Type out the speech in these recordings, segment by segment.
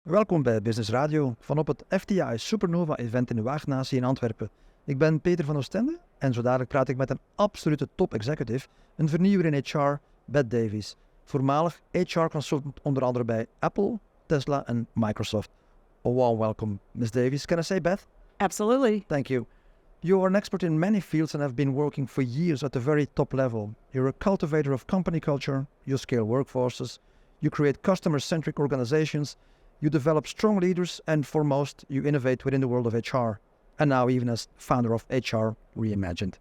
Welkom bij Business Radio vanop het FTI SuperNova event in de Waagnatie in Antwerpen. Ik ben Peter van Oostende en zo dadelijk praat ik met een absolute top executive, een vernieuwer in HR, Beth Davies. Voormalig HR consultant onder andere bij Apple, Tesla en Microsoft. A warm welcome, Ms. Davies. Can I say Beth? Absolutely. Thank you. You are an expert in many fields and have been working for years at the very top level. You're a cultivator of company culture, you scale workforces, you create customer-centric organizations, you develop strong leaders, and foremost, you innovate within the world of HR. And now even as founder of HR Reimagined.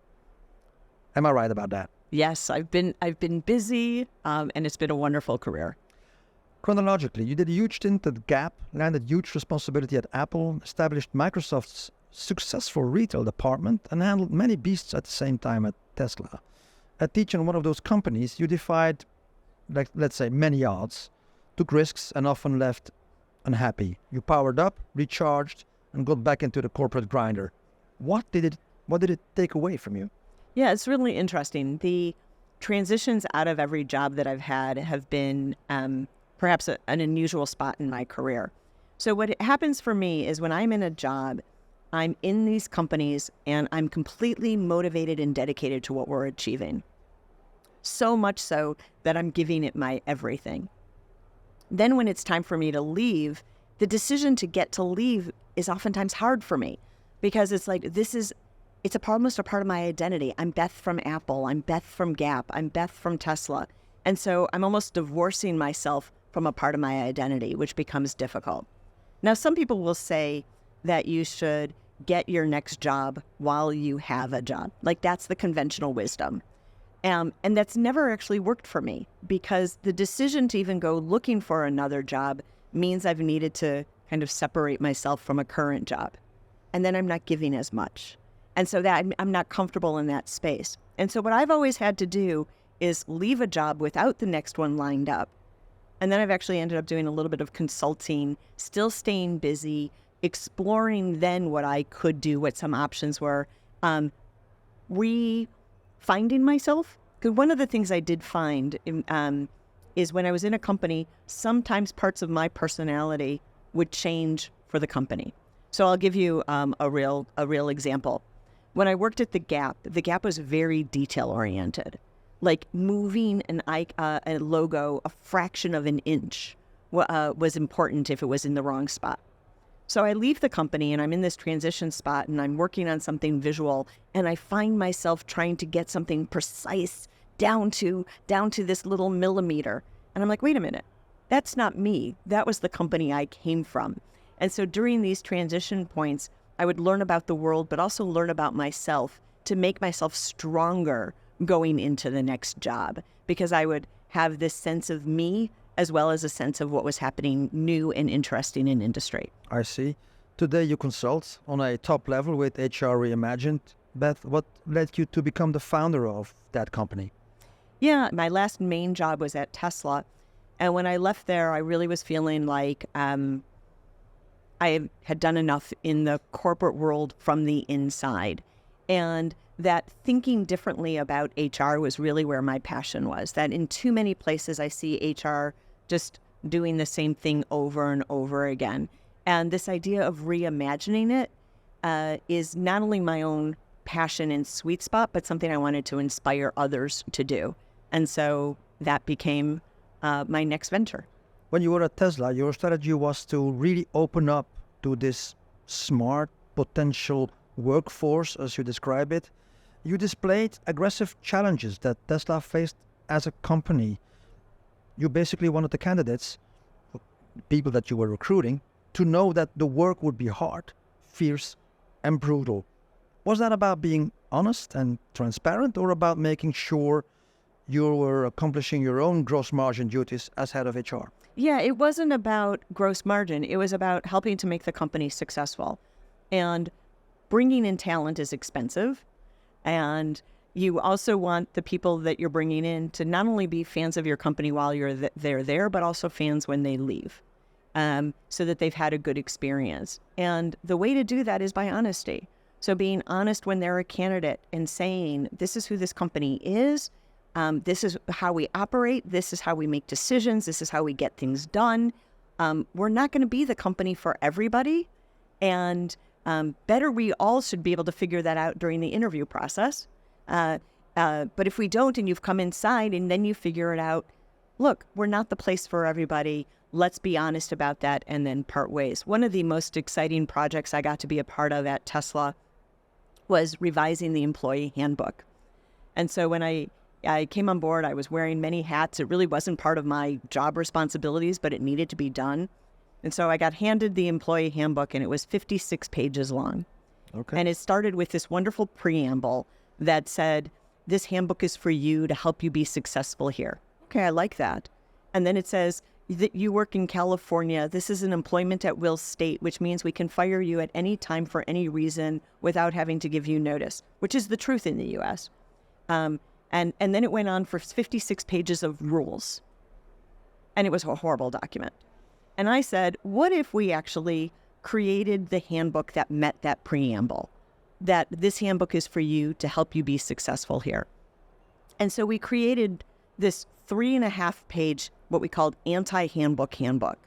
Am I right about that? Yes, I've been busy, and it's been a wonderful career. Chronologically, you did a huge stint at Gap, landed huge responsibility at Apple, established Microsoft's successful retail department, and handled many beasts at the same time at Tesla. At each and one of those companies, you defied, let's say, many odds, took risks, and often left unhappy. You powered up, recharged, and got back into the corporate grinder. What did it take away from you? Yeah, it's really interesting. The transitions out of every job that I've had have been perhaps an unusual spot in my career. So what happens for me is when I'm in a job, I'm in these companies and I'm completely motivated and dedicated to what we're achieving. So much so that I'm giving it my everything. Then when it's time for me to leave, the decision to get to leave is oftentimes hard for me because it's like, it's almost a part of my identity. I'm Beth from Apple. I'm Beth from Gap. I'm Beth from Tesla. And so I'm almost divorcing myself from a part of my identity, which becomes difficult. Now, some people will say that you should get your next job while you have a job. Like that's the conventional wisdom. And that's never actually worked for me because the decision to even go looking for another job means I've needed to kind of separate myself from a current job. And then I'm not giving as much. And so that I'm not comfortable in that space. And so what I've always had to do is leave a job without the next one lined up. And then I've actually ended up doing a little bit of consulting, still staying busy, exploring then what I could do, what some options were, finding myself. Because one of the things I did find is when I was in a company, sometimes parts of my personality would change for the company. So I'll give you a real example. When I worked at the Gap was very detail oriented. Like moving a logo a fraction of an inch was important if it was in the wrong spot. So I leave the company and I'm in this transition spot and I'm working on something visual and I find myself trying to get something precise down to this little millimeter. And I'm like, wait a minute, that's not me. That was the company I came from. And so during these transition points, I would learn about the world, but also learn about myself to make myself stronger going into the next job because I would have this sense of me as well as a sense of what was happening new and interesting in industry. I see. Today you consult on a top level with HR Reimagined. Beth, what led you to become the founder of that company? Yeah, my last main job was at Tesla. And when I left there, I really was feeling like I had done enough in the corporate world from the inside. And that thinking differently about HR was really where my passion was. That in too many places I see HR just doing the same thing over and over again. And this idea of reimagining it is not only my own passion and sweet spot, but something I wanted to inspire others to do. And so that became my next venture. When you were at Tesla, your strategy was to really open up to this smart potential workforce, as you describe it. You displayed aggressive challenges that Tesla faced as a company. You basically wanted the candidates, people that you were recruiting, to know that the work would be hard, fierce, and brutal. Was that about being honest and transparent, or about making sure you were accomplishing your own gross margin duties as head of HR? Yeah, it wasn't about gross margin. It was about helping to make the company successful. And bringing in talent is expensive. And you also want the people that you're bringing in to not only be fans of your company while they're there, but also fans when they leave, so that they've had a good experience. And the way to do that is by honesty. So being honest when they're a candidate and saying, this is who this company is, this is how we operate, this is how we make decisions, this is how we get things done. we're not going to be the company for everybody. And better, we all should be able to figure that out during the interview process. But if we don't, and you've come inside and then you figure it out, look, we're not the place for everybody. Let's be honest about that and then part ways. One of the most exciting projects I got to be a part of at Tesla was revising the employee handbook. And so when I came on board, I was wearing many hats. It really wasn't part of my job responsibilities, but it needed to be done. And so I got handed the employee handbook, and it was 56 pages long. Okay. And it started with this wonderful preamble that said, this handbook is for you to help you be successful here. Okay, I like that. And then it says that you work in California. This is an employment at will state, which means we can fire you at any time for any reason without having to give you notice, which is the truth in the U.S. And then it went on for 56 pages of rules. And it was a horrible document. And I said, what if we actually created the handbook that met that preamble, that this handbook is for you to help you be successful here? And so we created this 3.5-page, what we called anti-handbook handbook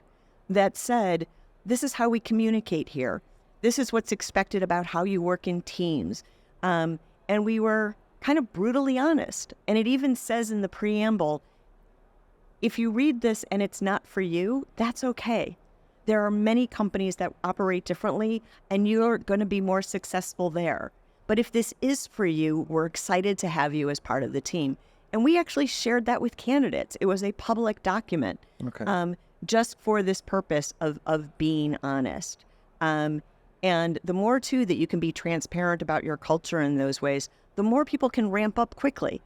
that said, this is how we communicate here. This is what's expected about how you work in teams. And we were kind of brutally honest. And it even says in the preamble, if you read this and it's not for you, that's okay. There are many companies that operate differently, and you're going to be more successful there. But if this is for you, we're excited to have you as part of the team. And we actually shared that with candidates. It was a public document, just for this purpose of being honest. And the more, too, that you can be transparent about your culture in those ways, the more people can ramp up quickly.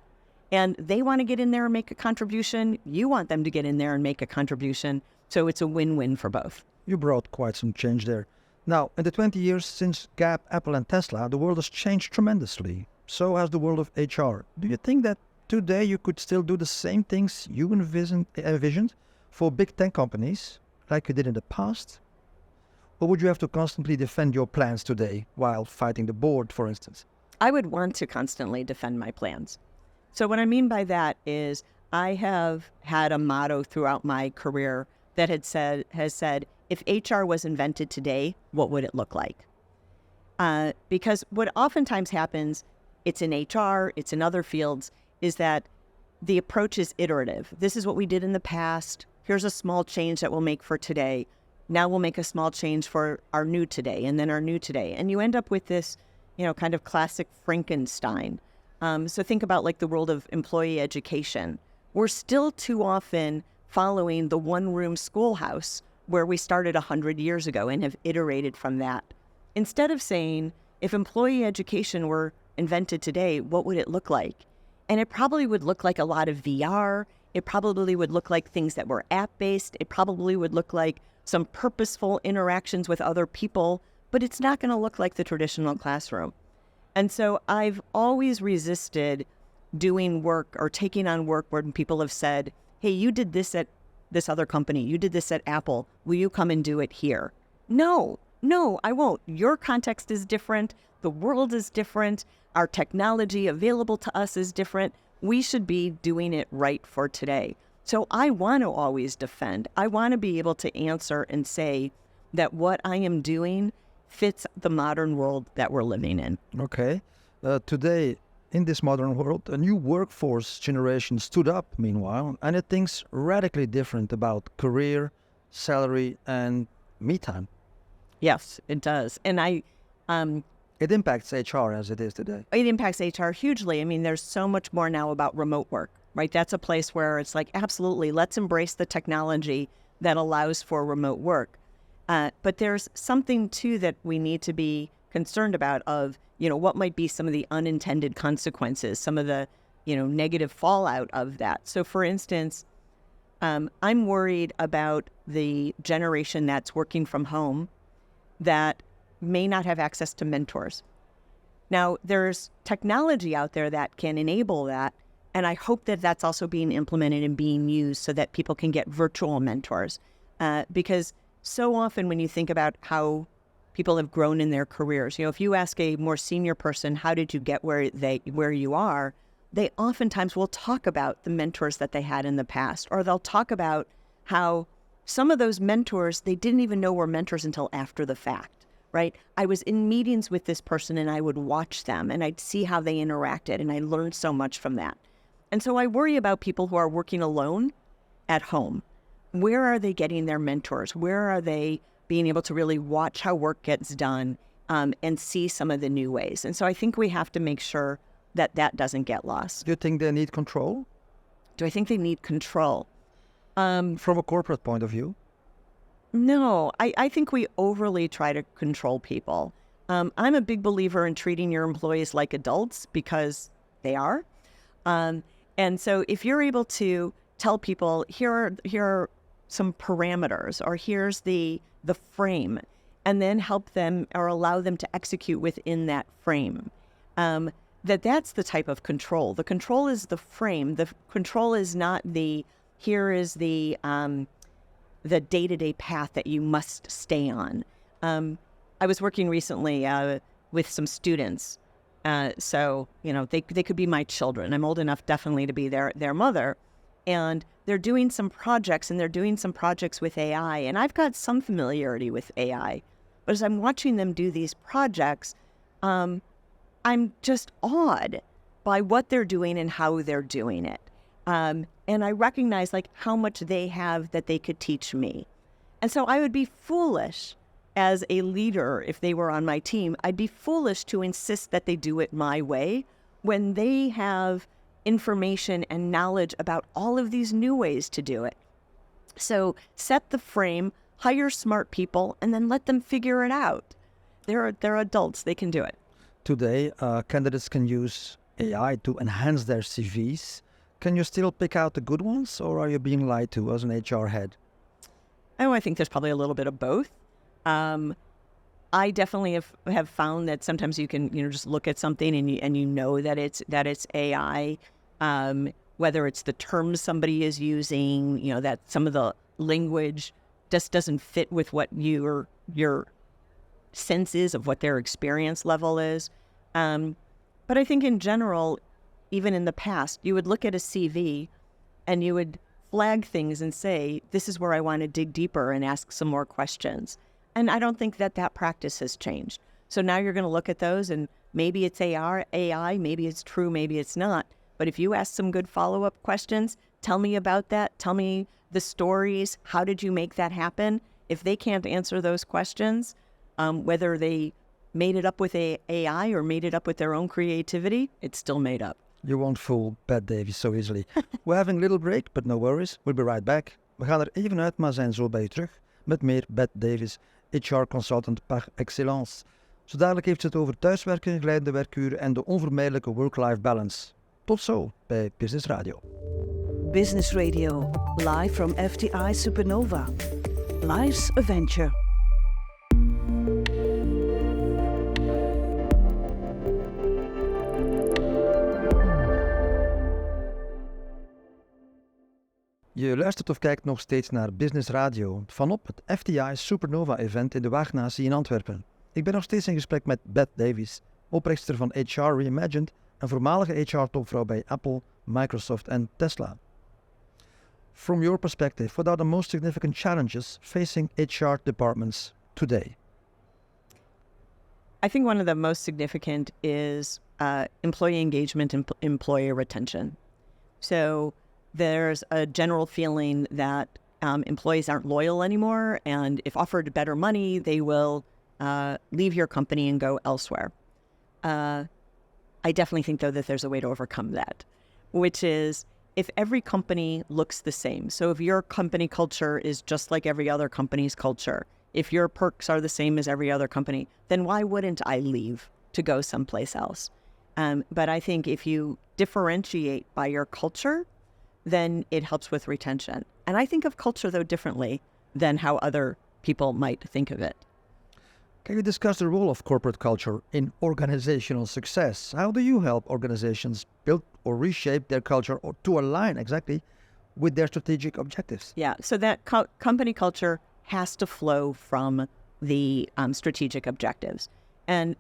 And they want to get in there and make a contribution. You want them to get in there and make a contribution. So it's a win-win for both. You brought quite some change there. Now, in the 20 years since Gap, Apple, and Tesla, the world has changed tremendously. So has the world of HR. Do you think that today you could still do the same things you envisioned for big tech companies like you did in the past? Or would you have to constantly defend your plans today while fighting the board, for instance? I would want to constantly defend my plans. So what I mean by that is I have had a motto throughout my career that has said, if HR was invented today, what would it look like? Because what oftentimes happens, it's in HR, it's in other fields, is that the approach is iterative. This is what we did in the past. Here's a small change that we'll make for today. Now we'll make a small change for our new today, and then our new today. And you end up with this, kind of classic Frankenstein. So think about like the world of employee education. We're still too often following the one-room schoolhouse where we started 100 years ago and have iterated from that. Instead of saying, if employee education were invented today, what would it look like? And it probably would look like a lot of VR. It probably would look like things that were app-based. It probably would look like some purposeful interactions with other people, but it's not going to look like the traditional classroom. And so I've always resisted doing work or taking on work where people have said, hey, you did this at this other company. You did this at Apple. Will you come and do it here? No, I won't. Your context is different. The world is different. Our technology available to us is different. We should be doing it right for today. So I want to always defend. I want to be able to answer and say that what I am doing fits the modern world that we're living in. Okay. Today, in this modern world, a new workforce generation stood up, meanwhile, and it thinks radically different about career, salary, and me time. Yes, it does. And it impacts HR as it is today. It impacts HR hugely. I mean, there's so much more now about remote work, right? That's a place where it's like, absolutely, let's embrace the technology that allows for remote work. But there's something, too, that we need to be concerned about of, what might be some of the unintended consequences, some of the, negative fallout of that. So, for instance, I'm worried about the generation that's working from home that may not have access to mentors. Now, there's technology out there that can enable that, and I hope that that's also being implemented and being used so that people can get virtual mentors. Because so often when you think about how people have grown in their careers, if you ask a more senior person, how did you get where you are, they oftentimes will talk about the mentors that they had in the past, or they'll talk about how some of those mentors, they didn't even know were mentors until after the fact, right? I was in meetings with this person and I would watch them and I'd see how they interacted, and I learned so much from that. And so I worry about people who are working alone at home. Where are they getting their mentors? Where are they being able to really watch how work gets done and see some of the new ways? And so I think we have to make sure that that doesn't get lost. Do you think they need control? Do I think they need control? From a corporate point of view? No, I think we overly try to control people. I'm a big believer in treating your employees like adults, because they are. And so if you're able to tell people, here are some parameters, or here's the frame, and then help them or allow them to execute within that frame, that's the type of control. The control is the frame. The control is not here is the day-to-day path that you must stay on. I was working recently with some students. So, they could be my children. I'm old enough definitely to be their mother. And they're doing some projects, with AI. And I've got some familiarity with AI. But as I'm watching them do these projects, I'm just awed by what they're doing and how they're doing it. And I recognize how much they have that they could teach me. And so I would be foolish as a leader, if they were on my team, I'd be foolish to insist that they do it my way when they have information and knowledge about all of these new ways to do it. So set the frame, hire smart people, and then let them figure it out. They're adults, they can do it. Today, candidates can use AI to enhance their CVs. Can you still pick out the good ones, or are you being lied to as an HR head? Oh, I think there's probably a little bit of both. I definitely have found that sometimes you can, just look at something and you know that it's AI, whether it's the terms somebody is using, that some of the language just doesn't fit with what your sense is of what their experience level is. But I think in general, even in the past, you would look at a CV and you would flag things and say, this is where I want to dig deeper and ask some more questions. And I don't think that practice has changed. So now you're going to look at those and maybe it's AI, maybe it's true, maybe it's not. But if you ask some good follow-up questions, tell me about that, tell me the stories, how did you make that happen? If they can't answer those questions, whether they made it up with AI or made it up with their own creativity, it's still made up. You won't fool Beth Davies so easily. We're having a little break, but no worries. We'll be right back. We gaan er even uit, maar zijn zo bij je terug met meer Beth Davies, HR consultant par excellence. Zo dadelijk heeft ze het over thuiswerken, glijdende werkuren en de onvermijdelijke work-life balance. Tot zo bij Business Radio. Business Radio, live from FTI SuperNova. Life's a venture. Je luistert of kijkt nog steeds naar Business Radio vanop het FTI SuperNova event in de Waagnatie in Antwerpen. Ik ben nog steeds in gesprek met Beth Davies, oprichter van HR Reimagined en voormalige HR-topvrouw bij Apple, Microsoft en Tesla. From your perspective, what are the most significant challenges facing HR departments today? I think one of the most significant is employee engagement and employee retention. So there's a general feeling that employees aren't loyal anymore, and if offered better money, they will leave your company and go elsewhere. I definitely think, though, that there's a way to overcome that, which is if every company looks the same. So if your company culture is just like every other company's culture, if your perks are the same as every other company, then why wouldn't I leave to go someplace else? But I think if you differentiate by your culture, then it helps with retention. And I think of culture, though, differently than how other people might think of it. Can you discuss the role of corporate culture in organizational success? How do you help organizations build or reshape their culture or to align exactly with their strategic objectives? Yeah, so that company culture has to flow from the strategic objectives. And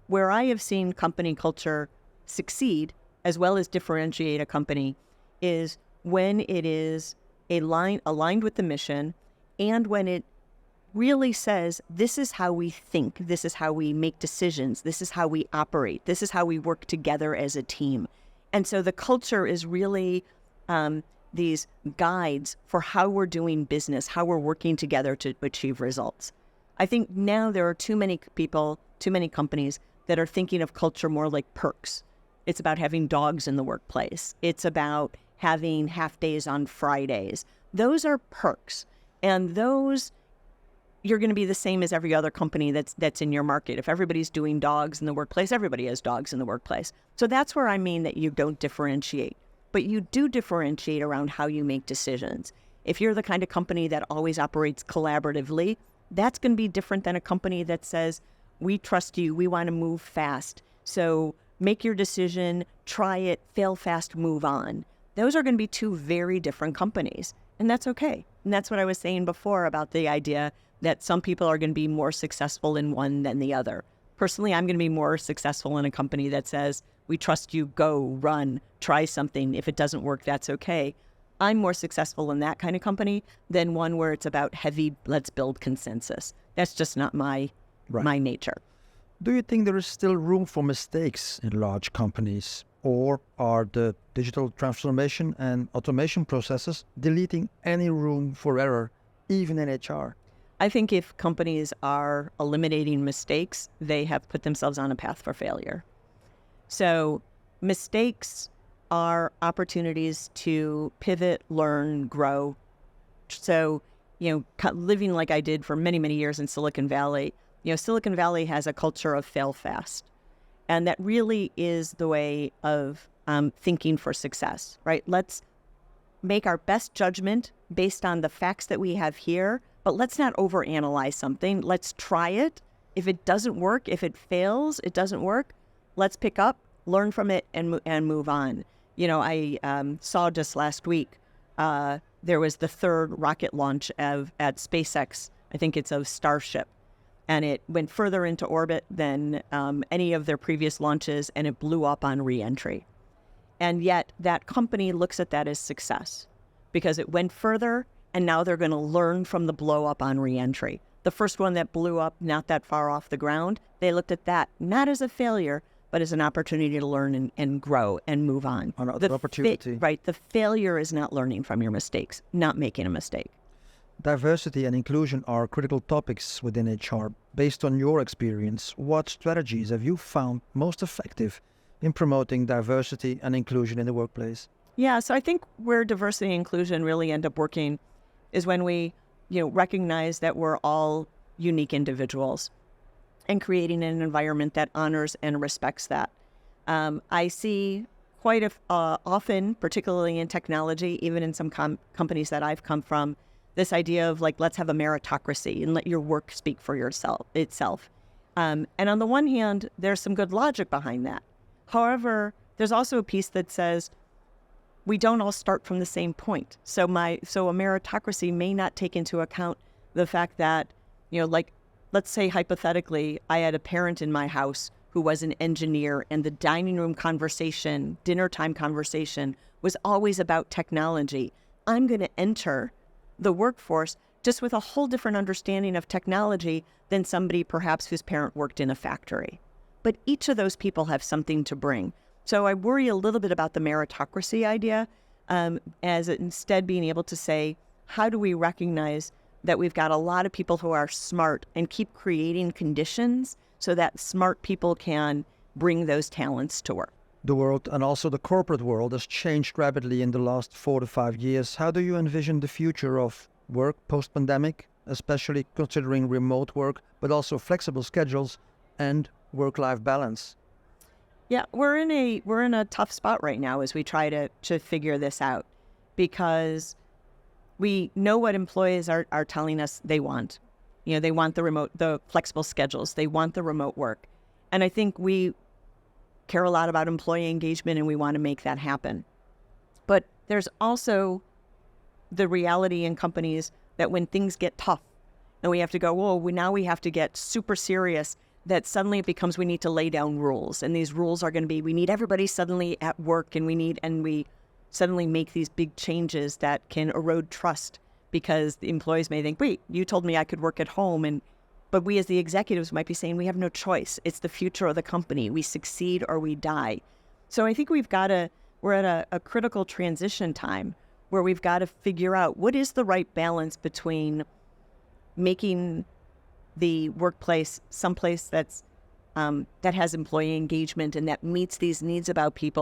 where I have seen company culture succeed, as well as differentiate a company, is when it is aligned with the mission, and when it really says, this is how we think, this is how we make decisions, this is how we operate, this is how we work together as a team. And so the culture is really these guides for how we're doing business, how we're working together to achieve results. I think now there are too many people, too many companies that are thinking of culture more like perks. It's about having dogs in the workplace. It's about having half days on Fridays. Those are perks. And those, you're going to be the same as every other company that's in your market. If everybody's doing dogs in the workplace, everybody has dogs in the workplace. So that's where I mean that you don't differentiate. But you do differentiate around how you make decisions. If you're the kind of company that always operates collaboratively, that's going to be different than a company that says, we trust you, we want to move fast. So make your decision, try it, fail fast, move on. Those are going to be two very different companies. And that's okay. And that's what I was saying before about the idea that some people are going to be more successful in one than the other. Personally, I'm going to be more successful in a company that says, we trust you, go, run, try something. If it doesn't work, that's okay. I'm more successful in that kind of company than one where it's about heavy, let's build consensus. That's just not my nature. Do you think there is still room for mistakes in large companies? Or are the digital transformation and automation processes deleting any room for error, even in HR? I think if companies are eliminating mistakes, they have put themselves on a path for failure. So mistakes are opportunities to pivot, learn, grow. So, living like I did for many, many years in Silicon Valley, Silicon Valley has a culture of fail fast. And that really is the way of thinking for success, right? Let's make our best judgment based on the facts that we have here, but let's not overanalyze something. Let's try it. If it doesn't work, if it fails, it doesn't work, let's pick up, learn from it, and move on. I saw just last week, there was the third rocket launch at SpaceX. I think it's of Starship. And it went further into orbit than any of their previous launches, and it blew up on re-entry. And yet that company looks at that as success because it went further, and now they're going to learn from the blow up on re-entry. The first one that blew up not that far off the ground, they looked at that not as a failure, but as an opportunity to learn and grow and move on. Another opportunity. Right. The failure is not learning from your mistakes, not making a mistake. Diversity and inclusion are critical topics within HR. Based on your experience, what strategies have you found most effective in promoting diversity and inclusion in the workplace? Yeah, so I think where diversity and inclusion really end up working is when we, recognize that we're all unique individuals and creating an environment that honors and respects that. I see quite often, particularly in technology, even in some companies that I've come from, this idea of let's have a meritocracy and let your work speak for itself. And on the one hand, there's some good logic behind that. However, there's also a piece that says we don't all start from the same point. So a meritocracy may not take into account the fact that, let's say hypothetically, I had a parent in my house who was an engineer, and the dining room conversation, dinner time conversation was always about technology. I'm going to enter the workforce just with a whole different understanding of technology than somebody perhaps whose parent worked in a factory. But each of those people have something to bring. So I worry a little bit about the meritocracy idea as instead being able to say, how do we recognize that we've got a lot of people who are smart and keep creating conditions so that smart people can bring those talents to work? The world and also the corporate world has changed rapidly in the last 4 to 5 years. How do you envision the future of work post-pandemic, especially considering remote work, but also flexible schedules and work-life balance? Yeah, we're in a tough spot right now as we try to figure this out, because we know what employees are telling us they want. They want the flexible schedules. They want the remote work. And I think we care a lot about employee engagement, and we want to make that happen. But there's also the reality in companies that when things get tough and we have to go, now we have to get super serious, that suddenly it becomes we need to lay down rules. And these rules are going to be, we need everybody suddenly at work, and we suddenly make these big changes that can erode trust, because the employees may think, wait, you told me I could work at home, but we as the executives might be saying we have no choice. It's the future of the company. We succeed or we die. So I think we're at a critical transition time where we've got to figure out what is the right balance between making the workplace someplace that's that has employee engagement and that meets these needs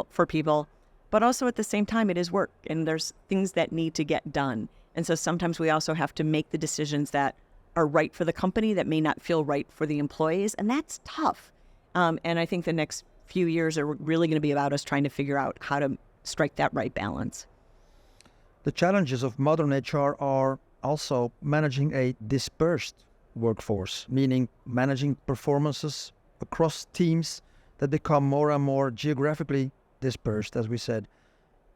for people, but also at the same time it is work and there's things that need to get done. And so sometimes we also have to make the decisions that are right for the company that may not feel right for the employees, and that's tough. And I think the next few years are really going to be about us trying to figure out how to strike that right balance. The challenges of modern HR are also managing a dispersed workforce, meaning managing performances across teams that become more and more geographically dispersed, as we said.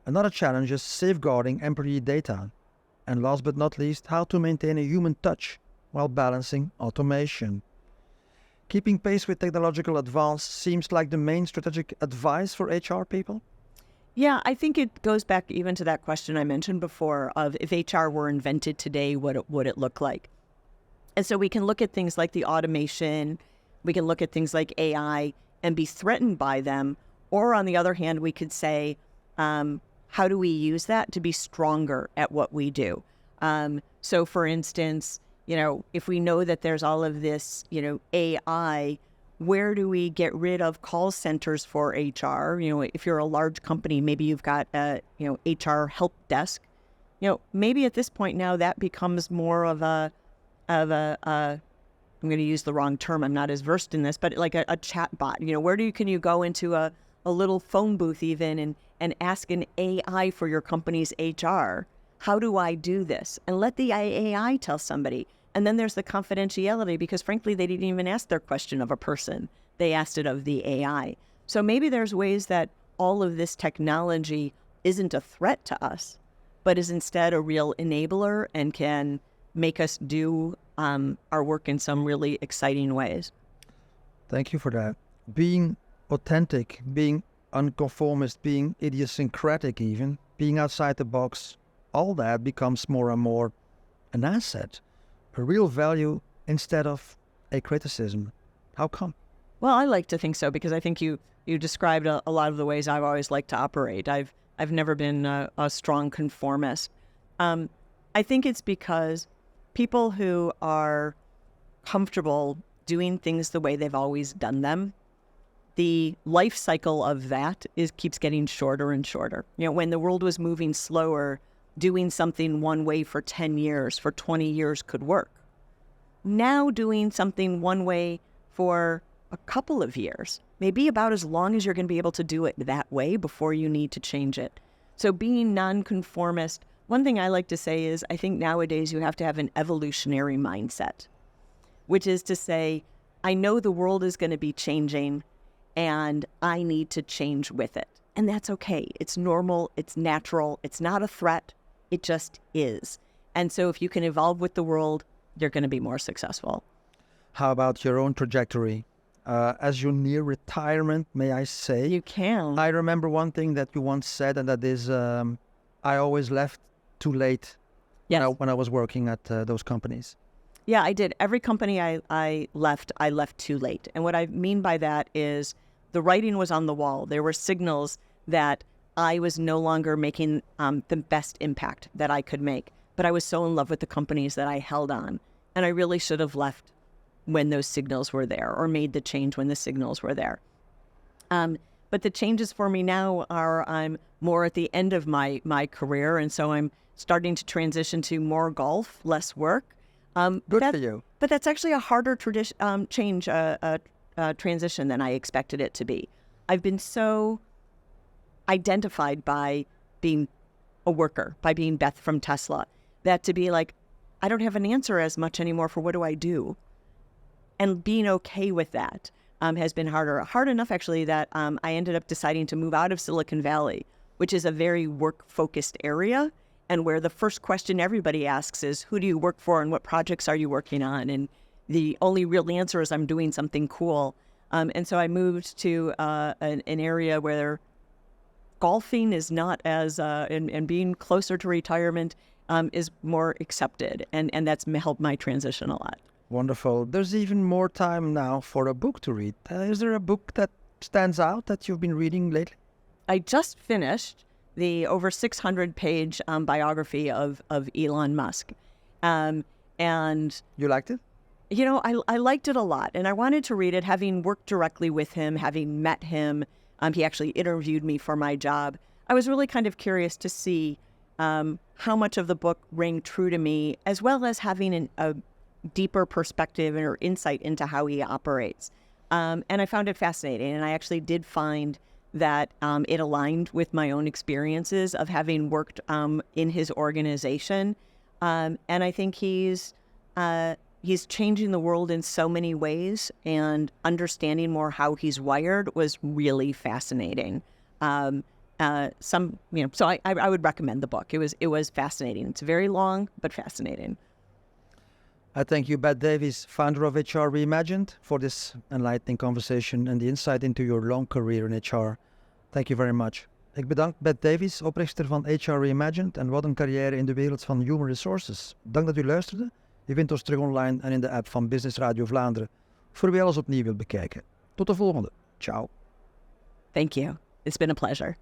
Another challenge is safeguarding employee data. And last but not least, how to maintain a human touch while balancing automation. Keeping pace with technological advance seems like the main strategic advice for HR people? Yeah, I think it goes back even to that question I mentioned before of if HR were invented today, what would it look like? And so we can look at things like the automation, we can look at things like AI and be threatened by them. Or on the other hand, we could say, how do we use that to be stronger at what we do? So for instance, if we know that there's all of this, AI, where do we get rid of call centers for HR? If you're a large company, maybe you've got a, HR help desk. Maybe at this point now that becomes more of a I'm going to use the wrong term. I'm not as versed in this, but like a chat bot. Where can you go into a little phone booth even and ask an AI for your company's HR? How do I do this? And let the AI tell somebody. And then there's the confidentiality, because frankly, they didn't even ask their question of a person. They asked it of the AI. So maybe there's ways that all of this technology isn't a threat to us, but is instead a real enabler and can make us do our work in some really exciting ways. Thank you for that. Being authentic, being unconformist, being idiosyncratic even, being outside the box, all that becomes more and more an asset, a real value instead of a criticism. How come? Well, I like to think so, because I think you described a lot of the ways I've always liked to operate. I've never been a strong conformist. I think it's because people who are comfortable doing things the way they've always done them, the life cycle of that keeps getting shorter and shorter. When the world was moving slower, doing something one way for 10 years, for 20 years could work. Now doing something one way for a couple of years may be about as long as you're going to be able to do it that way before you need to change it. So being nonconformist, one thing I like to say is I think nowadays you have to have an evolutionary mindset, which is to say, I know the world is going to be changing and I need to change with it. And that's okay. It's normal. It's natural. It's not a threat. It just is. And so if you can evolve with the world, you're going to be more successful. How about your own trajectory? As you near retirement, may I say? You can. I remember one thing that you once said, and that is, I always left too late. Yes. When I was working at those companies. Yeah, I did. Every company I left too late. And what I mean by that is the writing was on the wall. There were signals that I was no longer making the best impact that I could make. But I was so in love with the companies that I held on. And I really should have left when those signals were there, or made the change when the signals were there. But the changes for me now are I'm more at the end of my career. And so I'm starting to transition to more golf, less work. Good for you. But that's actually a harder transition than I expected it to be. I've been so identified by being a worker, by being Beth from Tesla, that to be like, I don't have an answer as much anymore for what do I do? And being okay with that has been harder. Hard enough, actually, that I ended up deciding to move out of Silicon Valley, which is a very work-focused area, and where the first question everybody asks is, who do you work for and what projects are you working on? And the only real answer is I'm doing something cool. And so I moved to an area where golfing is not as, and being closer to retirement is more accepted. And that's helped my transition a lot. Wonderful. There's even more time now for a book to read. Is there a book that stands out that you've been reading lately? I just finished the over 600-page biography of Elon Musk. And You liked it? you know, I liked it a lot, and I wanted to read it, having worked directly with him, having met him. He actually interviewed me for my job. I was really kind of curious to see how much of the book rang true to me, as well as having a deeper perspective or insight into how he operates. And I found it fascinating, and I actually did find that it aligned with my own experiences of having worked in his organization. And I think he's changing the world in so many ways, and understanding more how he's wired was really fascinating. So I would recommend the book. It was fascinating. It's very long, but fascinating. I thank you, Beth Davies, founder of HR Reimagined, for this enlightening conversation and the insight into your long career in HR. Thank you very much. Ik bedank Beth Davies, oprichter van HR Reimagined, en wat een carrière in de wereld van human resources. Dank dat u luisterde. U vindt ons terug online en in de app van Business Radio Vlaanderen, voor wie alles opnieuw wilt bekijken. Tot de volgende. Ciao. Thank you. It's been a pleasure.